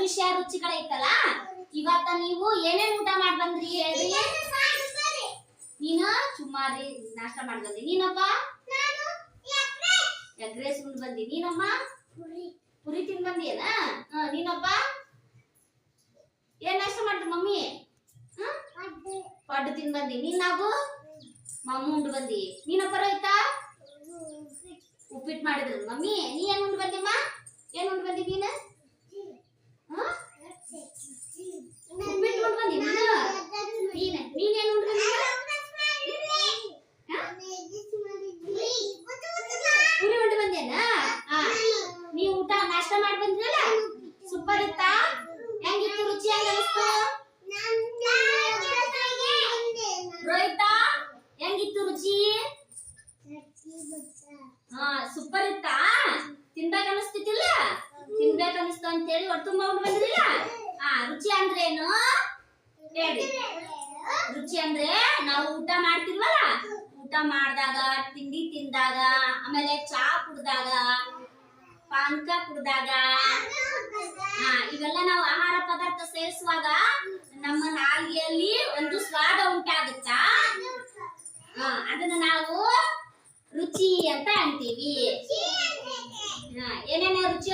ವಿಷಯ ರುಚಿಗಳೈತಲ್ಲ ಇವತ್ತ ನೀವು ಏನೇನ್ ಊಟ ಮಾಡಿ ಬಂದ್ರಿ ಹೇಳ್ರಿ. ನೀನು ಸುಮಾರಿ ನಾಷ್ಟ ಮಾಡಿ ಬಂದಿ. ನೀನಪ್ಪ ಎಗ್ ರೈಸ್ ಉಂಡ್ ಬಂದಿ. ನೀನಮ್ಮ ಪುರಿ ತಿಂದ್ ಬಂದಿಯೇನ? ನೀನಪ್ಪ ಏನ್ ನಾಷ್ಟ ಮಾಡ್ರಿ ಮಮ್ಮಿ? ಪಡ್ಡು ತಿಂದ್ ಬಂದಿ. ನೀನಾಗು ಮಮ್ಮು ಉಂಡು ಬಂದಿ. ನೀನಪ್ಪ ರೋಹಿತ ಉಪ್ಪಿಟ್ಟು ಮಾಡಿದ್ರು ಮಮ್ಮಿ. ನೀ ಏನ್ ಉಂಡು ಬಂದಿಮ್ಮ? ಏನ್ ಉಂಡು ಬಂದಿ ನೀನು? ಉಪ್ಪಿಟ್ಟು ಉಂಡು ಬಂದಿ ನೀನು? ನೀನೇನ್ ಉಂಡು ಬಂದಿ? ಪುರಿ ಉಂಡು ಬಂದೇನ? ನೀ ಊಟ ನಾಷ್ಟ ಮಾಡಿ ಬಂದ್ರಲ್ಲ ಸೂಪರ್ ಇತ್ತಾ? ಹೆಂಗಿತ್ತು? ರುಚಿ ಹೆಂಗ ಅನಿಸ್ತು? ರೋಹಿತ ಹೆಂಗಿತ್ತು ರುಚಿ? ಸೂಪರ್ ಇತ್ತಾ? ತಿನ್ಬೇಕು ಅನಿಸ್ತಿತ್ತಿಲ್ಲ? ತಿನ್ಬೇಕು ಅನಿಸ್ತು ಅಂತೇಳಿ ಹೊಟ್ಟೆ ತುಂಬ ಉಂಡು ಬಂದ್ರಿಲ್ಲ? ರುಚಿ ಅಂದ್ರೇನು ಹೇಳಿ. ರುಚಿ ಅಂದ್ರೆ ನಾವು ಊಟ ಮಾಡ್ತಿರ್ವಲ್ಲ, ಊಟ ಮಾಡಿದಾಗ, ತಿಂಡಿ ತಿಂದಾಗ, ಆಮೇಲೆ ಚಾ ಕುಡ್ದಾಗ, ಪಾನಕ ಕುಡ್ದಾಗ, ಇವೆಲ್ಲ ನಾವು ಆಹಾರ ಪದಾರ್ಥ ಸೇವಿಸುವಾಗ ನಮ್ಮ ನಾಲಿಗೆಯಲ್ಲಿ ಒಂದು ಸ್ವಾದ ಉಂಟಾಗುತ್ತಾ, ಅದನ್ನ ನಾವು ರುಚಿ ಅಂತ ಅಂತೀವಿ. ಏನೇನ ರುಚಿ